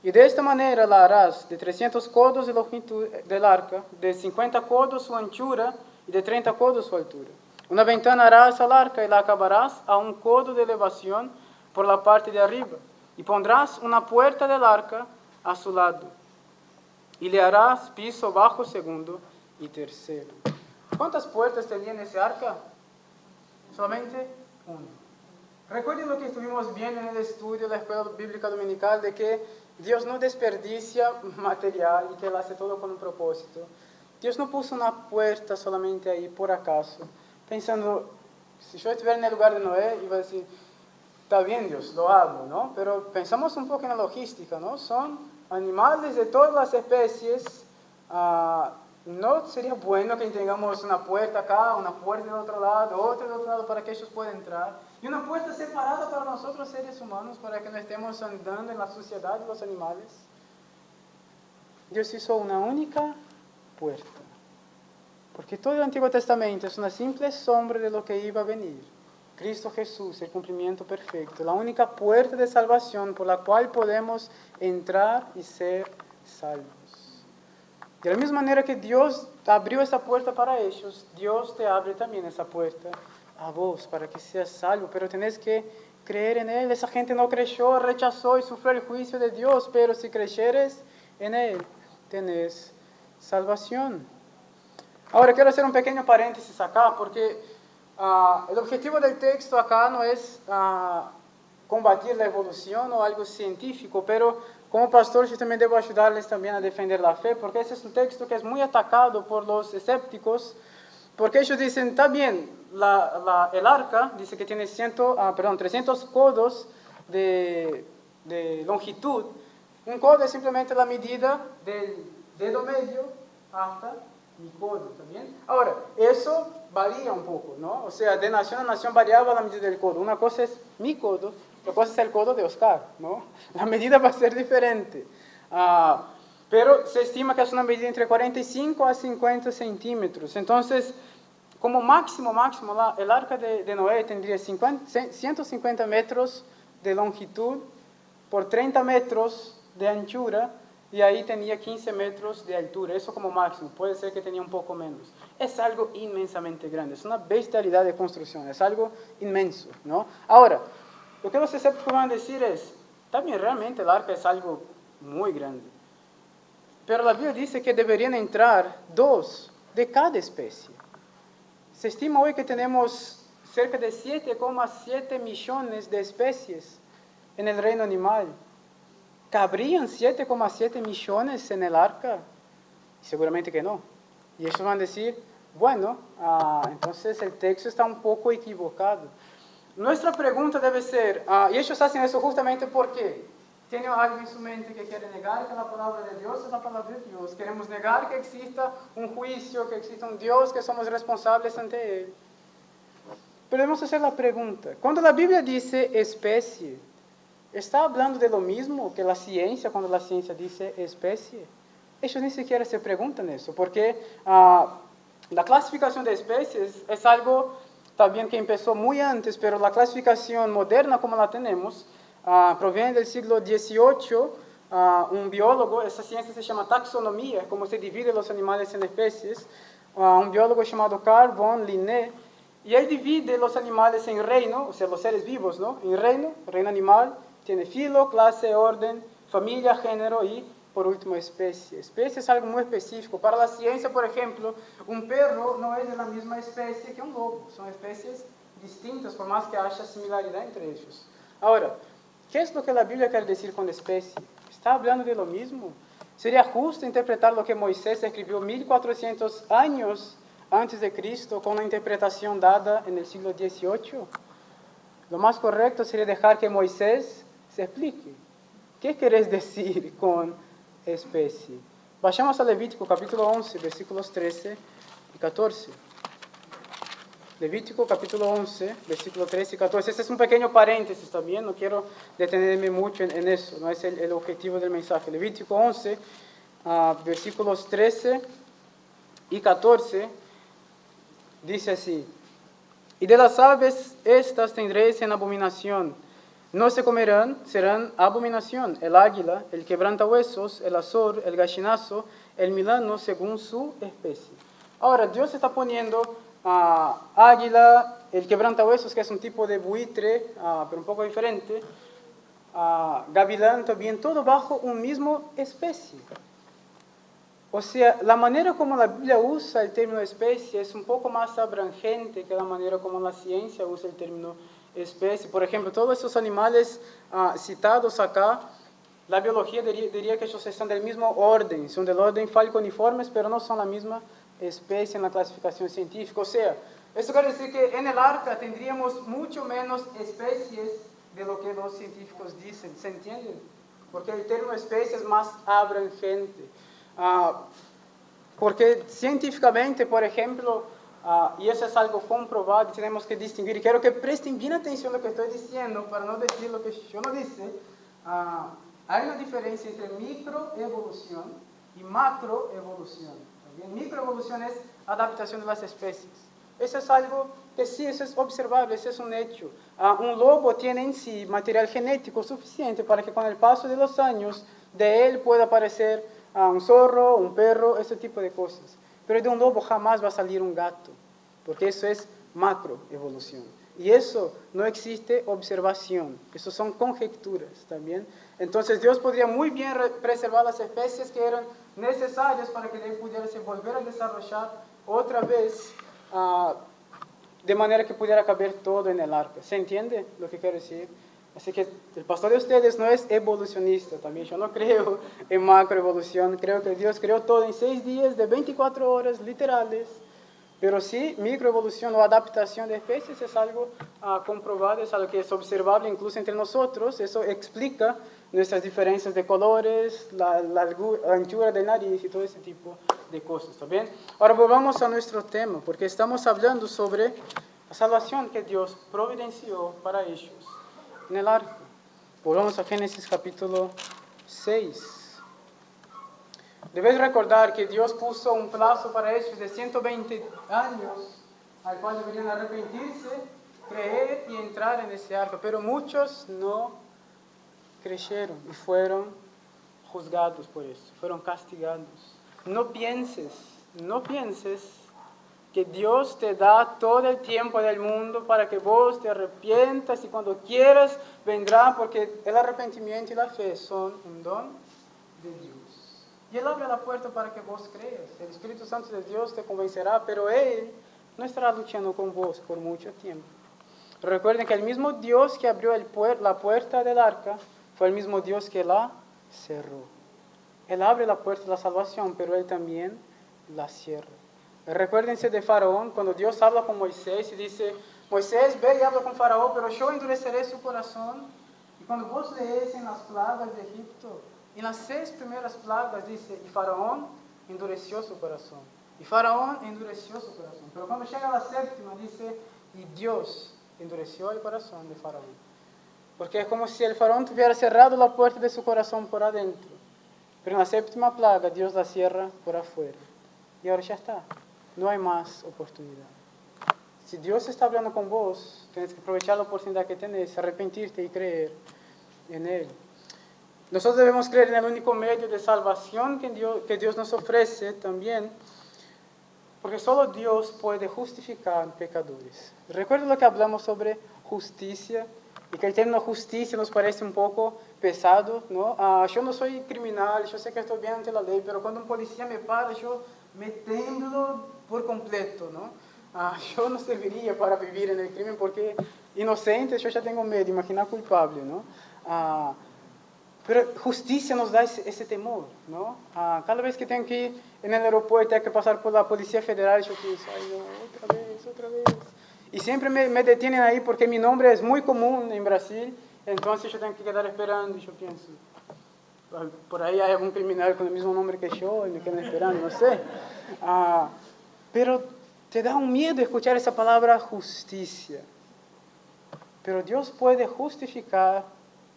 Y de esta manera la harás de 300 codos de longitud del arca, de 50 codos su anchura y de 30 codos su altura. Una ventana harás al arca y la acabarás a un codo de elevación por la parte de arriba. Y pondrás una puerta del arca a su lado. Y le harás piso bajo, segundo y tercero. ¿Cuántas puertas tenía en ese arca? Solamente una. Recuerden lo que estuvimos viendo en el estudio de la Escuela Bíblica Dominical, de que Dios no desperdicia material y que Él hace todo con un propósito. Dios no puso una puerta solamente ahí por acaso, pensando, si yo estuviera en el lugar de Noé, iba a decir, está bien Dios, lo hago, ¿no? Pero pensamos un poco en la logística, ¿no? Son animales de todas las especies. ¿No sería bueno que tengamos una puerta acá, una puerta del otro lado, otra del otro lado para que ellos puedan entrar? Y una puerta separada para nosotros seres humanos, para que no estemos andando en la suciedad de los animales. Dios hizo una única puerta. Porque todo el Antiguo Testamento es una simple sombra de lo que iba a venir. Cristo Jesús, el cumplimiento perfecto, la única puerta de salvación por la cual podemos entrar y ser salvos. De la misma manera que Dios abrió esa puerta para ellos, Dios te abre también esa puerta a vos para que seas salvo, pero tenés que creer en Él. Esa gente no creyó, rechazó y sufrió el juicio de Dios, pero si creyeres en Él, tenés salvación. Ahora quiero hacer un pequeño paréntesis acá, porque el objetivo del texto acá no es combatir la evolución o algo científico, pero como pastor yo también debo ayudarles también a defender la fe, porque ese es un texto que es muy atacado por los escépticos, porque ellos dicen, está bien, el arca dice que tiene 300 codos de longitud. Un codo es simplemente la medida del dedo medio hasta mi codo, ¿está bien? Ahora, eso varía un poco, ¿no? O sea, de nación a nación variaba la medida del codo. Una cosa es mi codo, otra cosa es el codo de Oscar, ¿no? La medida va a ser diferente. Pero se estima que es una medida entre 45 a 50 centímetros. Entonces, como máximo, el arca de Noé tendría 150 metros de longitud por 30 metros de anchura, y ahí tenía 15 metros de altura, eso como máximo, puede ser que tenía un poco menos. Es algo inmensamente grande, es una bestialidad de construcción, es algo inmenso, ¿no? Ahora, lo que los escépticos van a decir es, también realmente el arca es algo muy grande, pero la Biblia dice que deberían entrar 2 de cada especie. Se estima hoy que tenemos cerca de 7,7 millones de especies en el reino animal. ¿Cabrían 7,7 millones en el arca? Seguramente que no. Y ellos van a decir, Bueno, entonces el texto está un poco equivocado. Nuestra pregunta debe ser, y ellos hacen eso justamente porque tienen algo en su mente que quiere negar que la palabra de Dios es la palabra de Dios. Queremos negar que exista un juicio, que exista un Dios, que somos responsables ante Él. Pero debemos hacer la pregunta, cuando la Biblia dice especie, ¿está hablando de lo mismo que la ciencia cuando la ciencia dice especie? Ellos ni siquiera se preguntan eso, porque la clasificación de especies es algo también que empezó muy antes, pero la clasificación moderna como la tenemos proviene del siglo XVIII. Un biólogo, esa ciencia se llama taxonomía, como se dividen los animales en especies, un biólogo llamado Carl von Linné, y él divide los animales en reino, o sea, los seres vivos, ¿no? En reino animal, tiene filo, clase, orden, familia, género y, por último, especie. Especie es algo muy específico. Para la ciencia, por ejemplo, un perro no es de la misma especie que un lobo. Son especies distintas, por más que haya similaridad entre ellos. Ahora, ¿qué es lo que la Biblia quiere decir con especie? ¿Está hablando de lo mismo? ¿Sería justo interpretar lo que Moisés escribió 1400 años antes de Cristo con una interpretación dada en el siglo XVIII? Lo más correcto sería dejar que Moisés se explique. ¿Qué querés decir con especie? Vayamos a Levítico capítulo 11, versículos 13 y 14. Levítico capítulo 11, versículo 13 y 14. Este es un pequeño paréntesis también, no quiero detenerme mucho en eso, no es el objetivo del mensaje. Levítico 11, versículos 13 y 14, dice así: y de las aves estas tendréis en abominación, no se comerán, serán abominación, el águila, el quebrantahuesos, el azor, el gallinazo, el milano, según su especie. Ahora, Dios está poniendo águila, el quebrantahuesos, que es un tipo de buitre, pero un poco diferente, gavilán también, todo bajo un mismo especie. O sea, la manera como la Biblia usa el término especie es un poco más abrangente que la manera como la ciencia usa el término especie. Por ejemplo, todos esos animales citados acá, la biología diría que ellos están del mismo orden, son del orden falconiformes, pero no son la misma especie en la clasificación científica. O sea, esto quiere decir que en el arca tendríamos mucho menos especies de lo que los científicos dicen. ¿Se entiende? Porque el término especie es más abrangente. Porque científicamente, por ejemplo, y eso es algo comprobado, tenemos que distinguir, y quiero que presten bien atención a lo que estoy diciendo, para no decir lo que yo no dice. Hay una diferencia entre microevolución y macroevolución. Microevolución es adaptación de las especies. Eso es algo que sí, eso es observable, eso es un hecho. Un lobo tiene en sí material genético suficiente para que con el paso de los años de él pueda aparecer un zorro, un perro, ese tipo de cosas. Pero de un lobo jamás va a salir un gato, porque eso es macroevolución. Y eso no existe observación, eso son conjeturas también. Entonces Dios podría muy bien preservar las especies que eran necesarias para que él pudiera volver a desarrollar otra vez, de manera que pudiera caber todo en el arca. ¿Se entiende lo que quiero decir? Así que el pastor de ustedes no es evolucionista también. Yo no creo en macroevolución. Creo que Dios creó todo en 6 días de 24 horas literales. Pero sí, microevolución o adaptación de especies es algo comprobado, es algo que es observable incluso entre nosotros. Eso explica nuestras diferencias de colores, la anchura del nariz y todo ese tipo de cosas. ¿Está bien? Ahora volvamos a nuestro tema, porque estamos hablando sobre la salvación que Dios providenció para ellos en el arca. Volvamos a Génesis capítulo 6. Debes recordar que Dios puso un plazo para ellos de 120 años, al cual deberían arrepentirse, creer y entrar en ese arca. Pero muchos no creyeron y fueron juzgados por eso, fueron castigados. No pienses que Dios te da todo el tiempo del mundo para que vos te arrepientas y cuando quieras vendrá, porque el arrepentimiento y la fe son un don de Dios. Y Él abre la puerta para que vos creas. El Espíritu Santo de Dios te convencerá, pero Él no estará luchando con vos por mucho tiempo. Recuerden que el mismo Dios que abrió la puerta del arca fue el mismo Dios que la cerró. Él abre la puerta de la salvación, pero Él también la cierra. Recuérdense de Faraón, cuando Dios habla con Moisés y dice, Moisés, ve y habla con Faraón, pero yo endureceré su corazón. Y cuando vos lees en las plagas de Egipto, en las 6 primeras plagas dice, y Faraón endureció su corazón. Y Faraón endureció su corazón. Pero cuando llega a la 7ª dice, y Dios endureció el corazón de Faraón. Porque es como si el Faraón tuviera cerrado la puerta de su corazón por adentro. Pero en la 7ª plaga Dios la cierra por afuera. Y ahora ya está. No hay más oportunidad. Si Dios está hablando con vos, tienes que aprovechar la oportunidad que tenés, arrepentirte y creer en Él. Nosotros debemos creer en el único medio de salvación que Dios nos ofrece también, porque solo Dios puede justificar pecadores. Recuerda lo que hablamos sobre justicia, y que el término justicia nos parece un poco pesado, ¿no? Yo no soy criminal, yo sé que estoy bien ante la ley, pero cuando un policía me para, yo me temblo por completo, ¿no? Yo no serviría para vivir en el crimen porque inocente yo ya tengo miedo, imaginar culpable, ¿no? Pero justicia nos da ese temor, ¿no? Cada vez que tengo que ir en el aeropuerto, hay que pasar por la Policía Federal, yo pienso, ay no, otra vez. Y siempre me detienen ahí porque mi nombre es muy común en Brasil, entonces yo tengo que quedar esperando y yo pienso, por ahí hay algún criminal con el mismo nombre que yo y me quedan esperando, no sé. Pero te da un miedo escuchar esa palabra justicia. Pero Dios puede justificar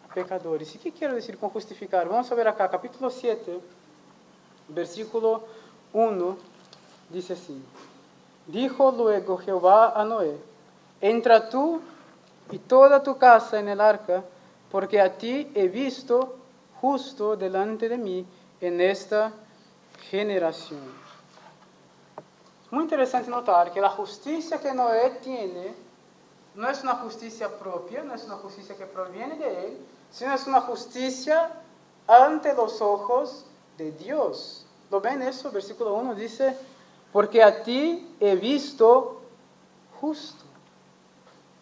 a pecadores. ¿Y qué quiero decir con justificar? Vamos a ver acá, capítulo 7, versículo 1, dice así. Dijo luego Jehová a Noé, entra tú y toda tu casa en el arca, porque a ti he visto justo delante de mí en esta generación. Muy interesante notar que la justicia que Noé tiene no es una justicia propia, no es una justicia que proviene de él, sino es una justicia ante los ojos de Dios. ¿Lo ven eso? Versículo 1 dice, porque a ti he visto justo.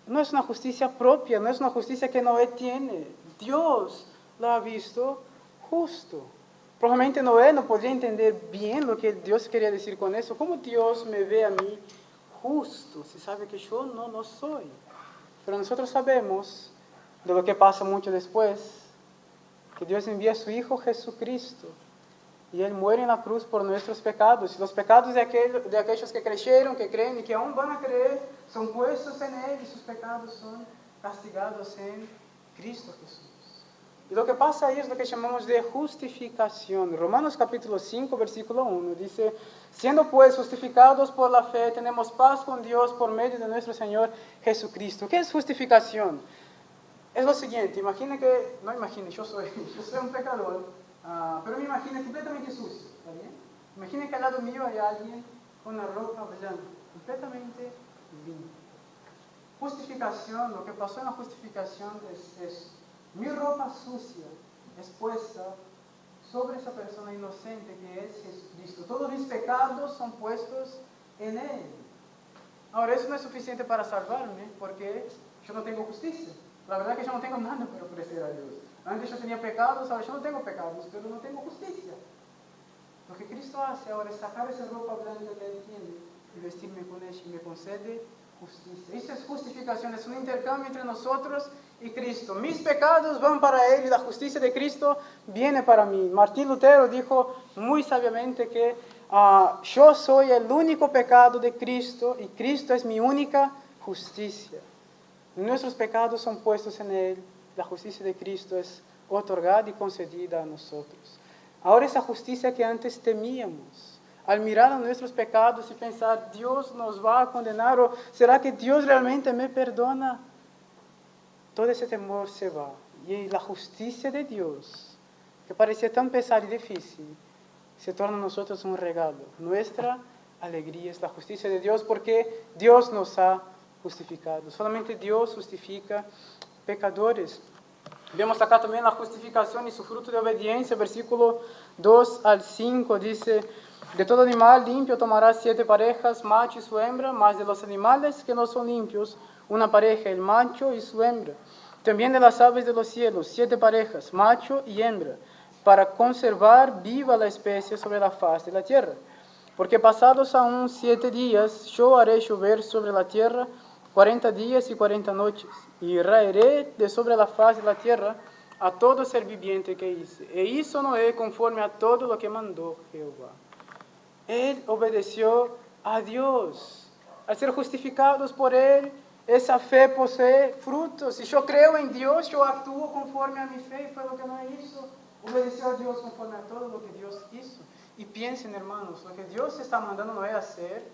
No es una justicia propia, no es una justicia que Noé tiene. Dios lo ha visto justo. Probablemente Noé no podría entender bien lo que Dios quería decir con eso. ¿Cómo Dios me ve a mí justo si sabe que yo no soy? Pero nosotros sabemos de lo que pasa mucho después, que Dios envía a su Hijo Jesucristo y Él muere en la cruz por nuestros pecados. Y los pecados de aquellos que creyeron, que creen y que aún van a creer, son puestos en Él y sus pecados son castigados en Cristo Jesús. Y lo que pasa ahí es lo que llamamos de justificación. Romanos capítulo 5, versículo 1 dice, siendo pues justificados por la fe, tenemos paz con Dios por medio de nuestro Señor Jesucristo. ¿Qué es justificación? Es lo siguiente, yo soy un pecador, pero me imagino completamente sucio, ¿está bien? Imagina que al lado mío hay alguien con una ropa brillante, completamente limpia. Justificación, lo que pasó en la justificación es eso. Mi ropa sucia es puesta sobre esa persona inocente que es Jesucristo. Todos mis pecados son puestos en Él. Ahora, eso no es suficiente para salvarme porque yo no tengo justicia. La verdad es que yo no tengo nada para ofrecer a Dios. Antes yo tenía pecados, ahora yo no tengo pecados, pero no tengo justicia. Lo que Cristo hace ahora es sacar esa ropa blanca que Él tiene y vestirme con ella y me concede justicia. Eso es justificación, es un intercambio entre nosotros y Cristo. Mis pecados van para Él y la justicia de Cristo viene para mí. Martín Lutero dijo muy sabiamente que yo soy el único pecado de Cristo y Cristo es mi única justicia. Nuestros pecados son puestos en Él, la justicia de Cristo es otorgada y concedida a nosotros. Ahora esa justicia que antes temíamos, al mirar a nuestros pecados y pensar, Dios nos va a condenar, o ¿será que Dios realmente me perdona? Todo ese temor se va. Y la justicia de Dios, que parecía tan pesada y difícil, se torna a nosotros un regalo. Nuestra alegría es la justicia de Dios porque Dios nos ha justificado. Solamente Dios justifica pecadores. Vemos acá también la justificación y su fruto de obediencia, versículo 2 al 5, dice, de todo animal limpio tomarás 7 parejas, macho y su hembra, mas de los animales que no son limpios, una pareja, el macho y su hembra. También de las aves de los cielos, 7 parejas, macho y hembra, para conservar viva la especie sobre la faz de la tierra. Porque pasados aún 7 días, yo haré llover sobre la tierra 40 días y 40 noches, y raeré de sobre la faz de la tierra a todo ser viviente que hice. E hizo Noé conforme a todo lo que mandó Jehová. Él obedeció a Dios. Al ser justificados por Él, esa fe posee frutos. Si yo creo en Dios, yo actúo conforme a mi fe, y fue lo que Noé hizo. Obedeció a Dios conforme a todo lo que Dios hizo. Y piensen, hermanos, lo que Dios está mandando a Noé hacer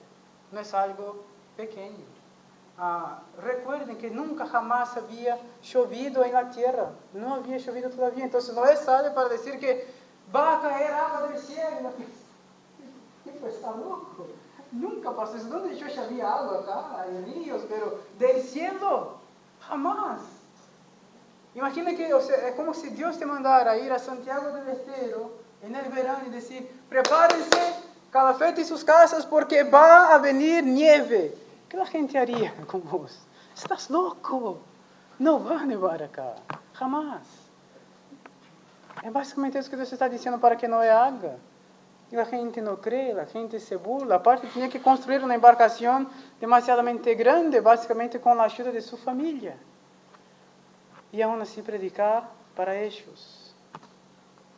no es algo pequeño. Recuerden que nunca jamás había llovido en la tierra. No había llovido todavía. Entonces Noé sale para decir que va a caer agua del cielo. Está loco. Nunca pasó eso. ¿Dónde yo ya había agua acá? Hay ríos, pero del cielo, jamás. Imagina que, o sea, es como si Dios te mandara ir a Santiago del Estero en el verano y decir, prepárense, calafete sus casas porque va a venir nieve. ¿Qué la gente haría con vos? Estás loco. No va a nevar acá. Jamás. Es básicamente eso que Dios está diciendo para que Noé haga. Y la gente no cree, la gente se burla. Aparte, tenía que construir una embarcación demasiadamente grande, básicamente con la ayuda de su familia. Y aún así predicar para ellos.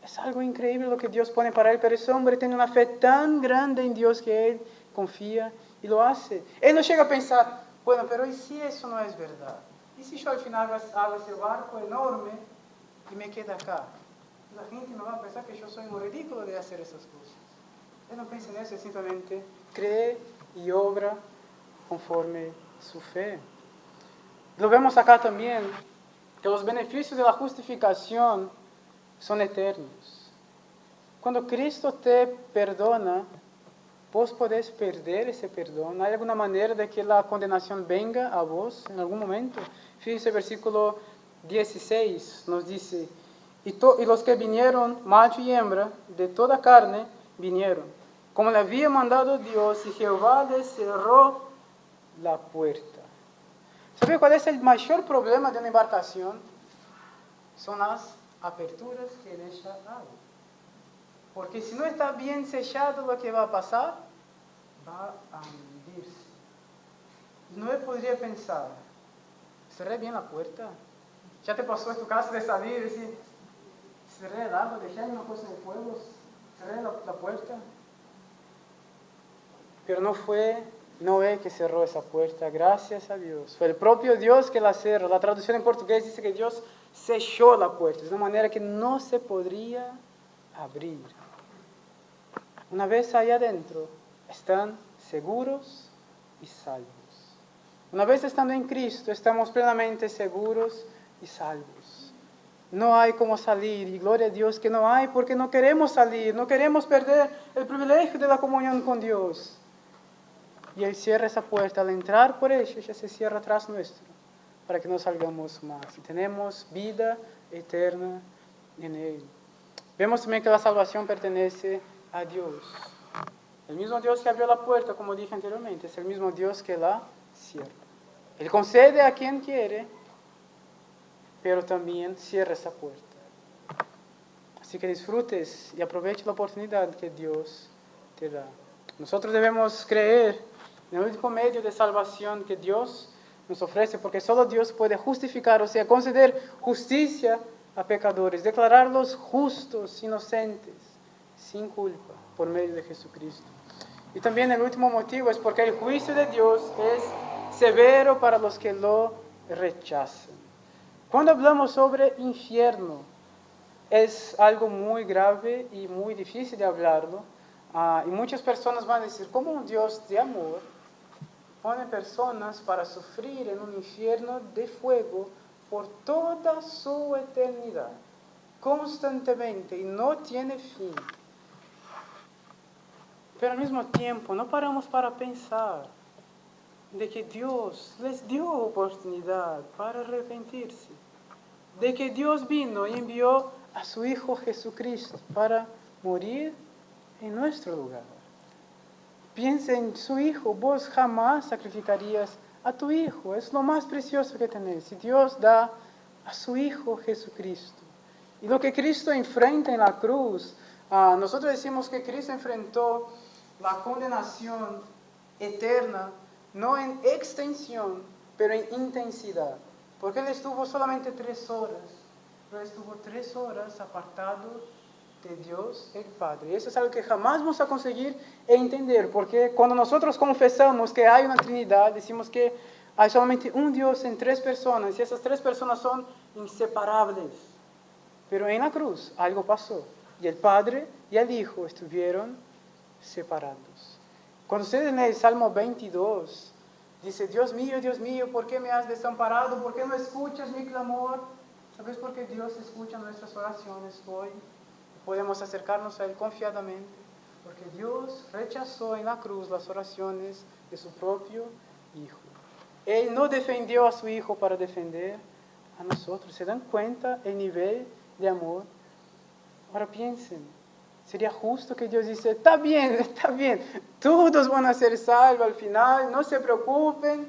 Es algo increíble lo que Dios pone para él, pero ese hombre tiene una fe tan grande en Dios que él confía y lo hace. Él no llega a pensar, bueno, pero ¿y si eso no es verdad? ¿Y si yo al final hago ese barco enorme y me quedo acá? La gente no va a pensar que yo soy un ridículo de hacer esas cosas. Él no piensa en eso, él simplemente cree y obra conforme su fe. Lo vemos acá también, que los beneficios de la justificación son eternos. Cuando Cristo te perdona, vos podés perder ese perdón. ¿Hay alguna manera de que la condenación venga a vos en algún momento? Fíjense el versículo 16, nos dice, y los que vinieron, macho y hembra, de toda carne, vinieron, como le había mandado Dios, y Jehová les cerró la puerta. ¿Sabe cuál es el mayor problema de una embarcación? Son las aperturas que en ella hay. Porque si no está bien sellado, lo que va a pasar, va a hundirse. No podría pensar, ¿cerré bien la puerta? ¿Ya te pasó en tu casa de salir y decir, cerré el agua, dejé una cosa en el fuego, cerré la puerta? Pero no fue Noé que cerró esa puerta, gracias a Dios. Fue el propio Dios que la cerró. La traducción en portugués dice que Dios selló la puerta, de una manera que no se podría abrir. Una vez allá adentro, están seguros y salvos. Una vez estando en Cristo, estamos plenamente seguros y salvos. No hay cómo salir, y gloria a Dios que no hay, porque no queremos salir, no queremos perder el privilegio de la comunión con Dios. Y Él cierra esa puerta, al entrar por ella, ya se cierra atrás nuestro, para que no salgamos más. Y tenemos vida eterna en Él. Vemos también que la salvación pertenece a Dios. El mismo Dios que abrió la puerta, como dije anteriormente, es el mismo Dios que la cierra. Él concede a quien quiere, pero también cierra esa puerta. Así que disfrutes y aproveche la oportunidad que Dios te da. Nosotros debemos creer en el único medio de salvación que Dios nos ofrece, porque solo Dios puede justificar, o sea, conceder justicia a pecadores, declararlos justos, inocentes, sin culpa, por medio de Jesucristo. Y también el último motivo es porque el juicio de Dios es severo para los que lo rechazan. Cuando hablamos sobre infierno, es algo muy grave y muy difícil de hablarlo. Y muchas personas van a decir, ¿cómo un Dios de amor pone personas para sufrir en un infierno de fuego por toda su eternidad, constantemente, y no tiene fin? Pero al mismo tiempo no paramos para pensar de que Dios les dio oportunidad para arrepentirse, de que Dios vino y envió a su Hijo Jesucristo para morir en nuestro lugar. Piensa en su Hijo, vos jamás sacrificarías a tu Hijo, es lo más precioso que tenés. Y Dios da a su Hijo Jesucristo. Y lo que Cristo enfrenta en la cruz, nosotros decimos que Cristo enfrentó la condenación eterna, no en extensión, pero en intensidad. Porque Él estuvo solamente 3 horas, pero estuvo 3 horas apartado de Dios el Padre. Y eso es algo que jamás vamos a conseguir entender, porque cuando nosotros confesamos que hay una Trinidad, decimos que hay solamente un Dios en 3 personas, y esas 3 personas son inseparables. Pero en la cruz algo pasó, y el Padre y el Hijo estuvieron separados. Cuando ustedes leen el Salmo 22, dice, Dios mío, ¿por qué me has desamparado? ¿Por qué no escuchas mi clamor? ¿Sabes por qué Dios escucha nuestras oraciones hoy? Podemos acercarnos a Él confiadamente, porque Dios rechazó en la cruz las oraciones de su propio Hijo. Él no defendió a su Hijo para defender a nosotros. ¿Se dan cuenta el nivel de amor? Ahora piensen, sería justo que Dios dice, está bien, todos van a ser salvos al final, no se preocupen.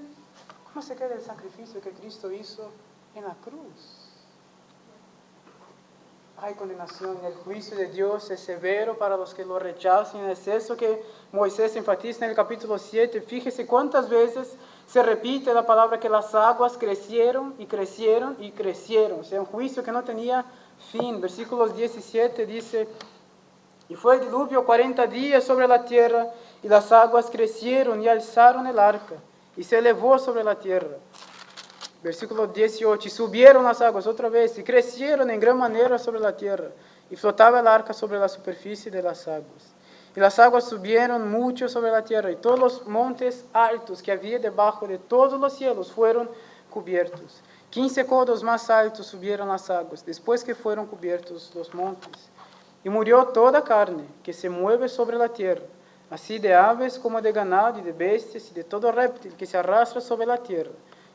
¿Cómo se queda el sacrificio que Cristo hizo en la cruz? Hay condenación, el juicio de Dios es severo para los que lo rechazan. Es eso que Moisés enfatiza en el capítulo 7. Fíjese cuántas veces se repite la palabra que las aguas crecieron y crecieron y crecieron. O sea, un juicio que no tenía fin. Versículos 17 dice, y fue el diluvio 40 días sobre la tierra, y las aguas crecieron y alzaron el arca, y se elevó sobre la tierra. Versículo 18, y subieron las aguas otra vez, y crecieron en gran manera sobre la tierra, y flotaba el arca sobre la superficie de las aguas. Y las aguas subieron mucho sobre la tierra, y todos los montes altos que había debajo de todos los cielos fueron cubiertos. 15 codos más altos subieron las aguas, después que fueron cubiertos los montes. Y murió toda carne que se mueve sobre la tierra, así de aves como de ganado y de bestias y de todo reptil que se arrastra sobre la tierra,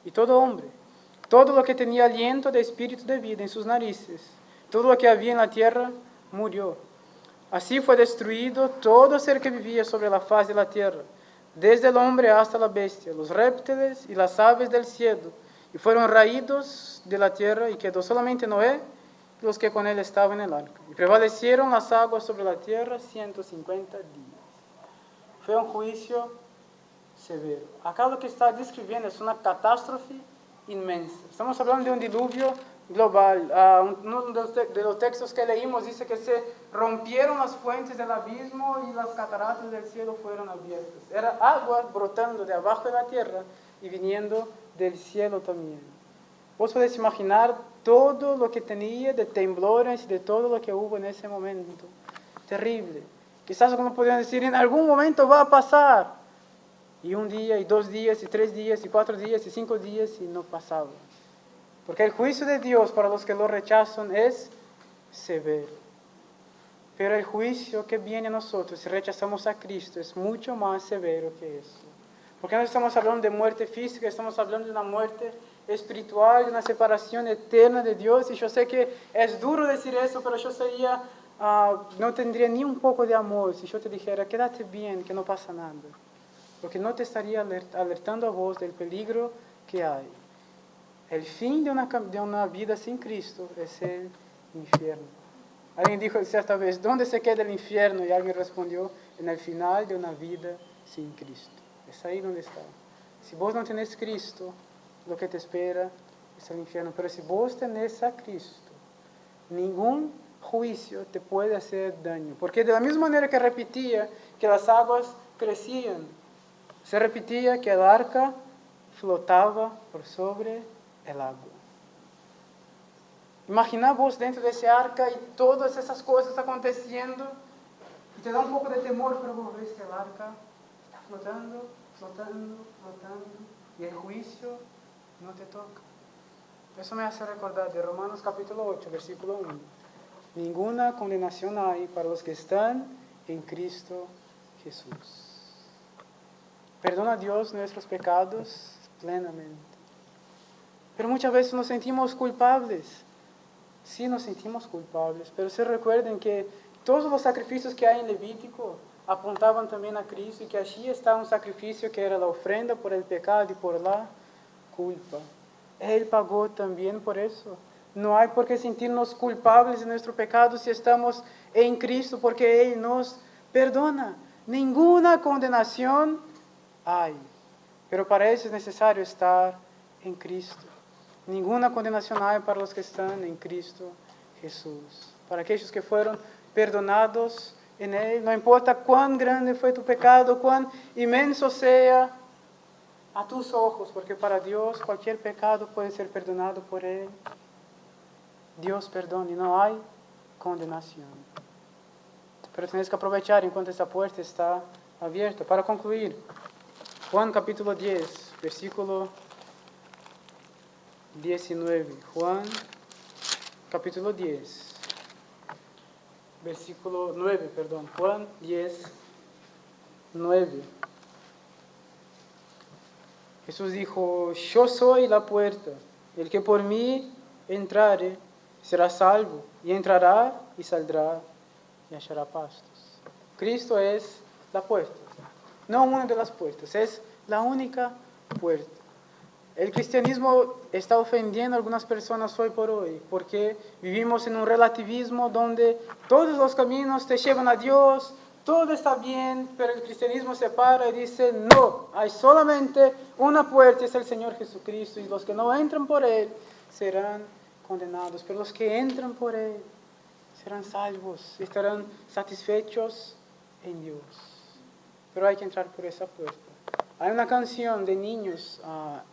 y todo hombre, todo lo que tenía aliento de espíritu de vida en sus narices, todo lo que había en la tierra, murió. Así fue destruido todo ser que vivía sobre la faz de la tierra, desde el hombre hasta la bestia, los reptiles y las aves del cielo, y fueron raídos de la tierra, y quedó solamente Noé y los que con él estaban en el arca. Y prevalecieron las aguas sobre la tierra 150 días. Fue un juicio severo. Acá lo que está describiendo es una catástrofe inmensa. Estamos hablando de un diluvio global. Uno de los textos que leímos dice que se rompieron las fuentes del abismo y las cataratas del cielo fueron abiertas. Era agua brotando de abajo de la tierra y viniendo del cielo también. Vos podés imaginar todo lo que tenía de temblores y de todo lo que hubo en ese momento. Terrible. Quizás como podrían decir, en algún momento va a pasar. Y un día, y 2 días, y 3 días, y 4 días, y 5 días, y no pasaba. Porque el juicio de Dios para los que lo rechazan es severo. Pero el juicio que viene a nosotros si rechazamos a Cristo es mucho más severo que eso. Porque no estamos hablando de muerte física, estamos hablando de una muerte espiritual, de una separación eterna de Dios. Y yo sé que es duro decir eso, pero yo sería, no tendría ni un poco de amor si yo te dijera, quédate bien, que no pasa nada. Porque no te estaría alertando a vos del peligro que hay. El fin de una vida sin Cristo es el infierno. Alguien dijo cierta vez, ¿dónde se queda el infierno? Y alguien respondió, en el final de una vida sin Cristo. Es ahí donde está. Si vos no tenés Cristo, lo que te espera es el infierno. Pero si vos tenés a Cristo, ningún juicio te puede hacer daño. Porque de la misma manera que repetía que las aguas crecían, se repetía que el arca flotaba por sobre el agua. Imagina vos dentro de ese arca y todas esas cosas aconteciendo y te da un poco de temor, pero vos ves que el arca está flotando, flotando, flotando y el juicio no te toca. Eso me hace recordar de Romanos capítulo 8, versículo 1. Ninguna condenación hay para los que están en Cristo Jesús. Perdona a Dios nuestros pecados plenamente. Pero muchas veces nos sentimos culpables. Sí, nos sentimos culpables, pero se recuerden que todos los sacrificios que hay en Levítico apuntaban también a Cristo y que allí está un sacrificio que era la ofrenda por el pecado y por la culpa. Él pagó también por eso. No hay por qué sentirnos culpables de nuestro pecado si estamos en Cristo, porque Él nos perdona. ninguna condenación hay. Pero para eso es necesario estar en Cristo. Ninguna condenación hay para los que están en Cristo Jesús. Para aquellos que fueron perdonados en Él, no importa cuán grande fue tu pecado, cuán inmenso sea a tus ojos, porque para Dios cualquier pecado puede ser perdonado por Él. Dios perdona y no hay condenación. Pero tienes que aprovechar enquanto esta puerta está abierta. Para concluir, Juan capítulo 10, versículo 19. Juan capítulo 10, versículo 9, perdón. Juan 10, 9. Jesús dijo, yo soy la puerta. El que por mí entrare será salvo, y entrará y saldrá y hallará pastos. Cristo es la puerta, no una de las puertas, es la única puerta. El cristianismo está ofendiendo a algunas personas hoy por hoy, porque vivimos en un relativismo donde todos los caminos te llevan a Dios, todo está bien, pero el cristianismo se para y dice, no, hay solamente una puerta, es el Señor Jesucristo, y los que no entran por Él serán condenados, pero los que entran por Él serán salvos, estarán satisfechos en Dios. Pero hay que entrar por esa puerta. Hay una canción de niños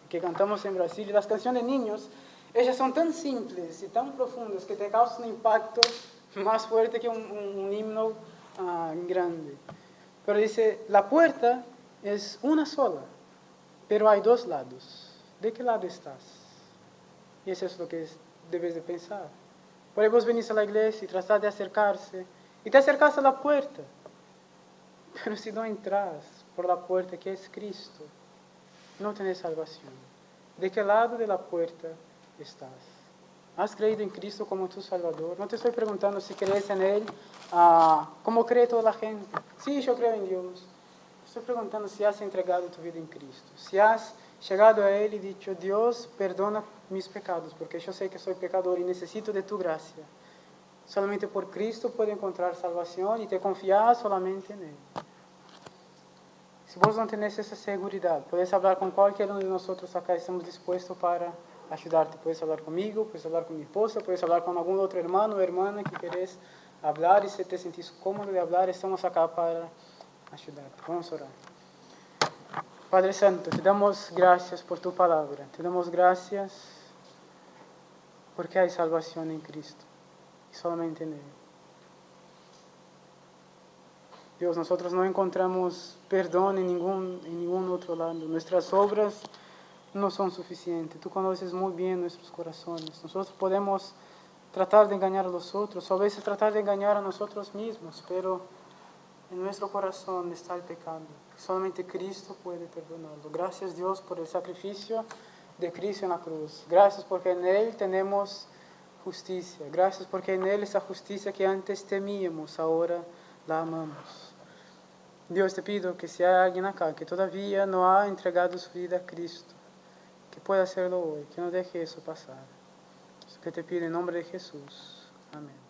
que cantamos en Brasil, y las canciones de niños, ellas son tan simples y tan profundas que te causan un impacto más fuerte que un himno grande. Pero dice, la puerta es una sola, pero hay dos lados. ¿De qué lado estás? Y eso es lo que debes de pensar. Por ahí vos venís a la iglesia y tratás de acercarse, y te acercas a la puerta. Pero si no entras por la puerta que es Cristo, no tenés salvación. ¿De qué lado de la puerta estás? ¿Has creído en Cristo como tu Salvador? No te estoy preguntando si crees en Él como cree toda la gente. Sí, yo creo en Dios. Estoy preguntando si has entregado tu vida en Cristo. Si has llegado a Él y dicho, Dios, perdona mis pecados, porque yo sé que soy pecador y necesito de tu gracia. Solamente por Cristo puedo encontrar salvación y te confías solamente en Él. Si vos no tenés esa seguridad, puedes hablar con cualquiera de nosotros acá, estamos dispuestos para ayudarte. Puedes hablar conmigo, puedes hablar con mi esposa, puedes hablar con algún otro hermano o hermana que querés hablar y si te sentís cómodo de hablar, estamos acá para ayudarte. Vamos a orar. Padre Santo, te damos gracias por tu palabra, te damos gracias porque hay salvación en Cristo y solamente en Él. Dios, nosotros no encontramos perdón en ningún otro lado. Nuestras obras no son suficientes. Tú conoces muy bien nuestros corazones. Nosotros podemos tratar de engañar a los otros, o a veces tratar de engañar a nosotros mismos, pero en nuestro corazón está el pecado. Solamente Cristo puede perdonarlo. Gracias, Dios, por el sacrificio de Cristo en la cruz. Gracias porque en Él tenemos justicia. Gracias porque en Él esa justicia que antes temíamos, ahora la amamos. Dios, te pido que si hay alguien acá que todavía no ha entregado su vida a Cristo, que pueda hacerlo hoy, que no deje eso pasar. Eso que te pido en nombre de Jesús. Amén.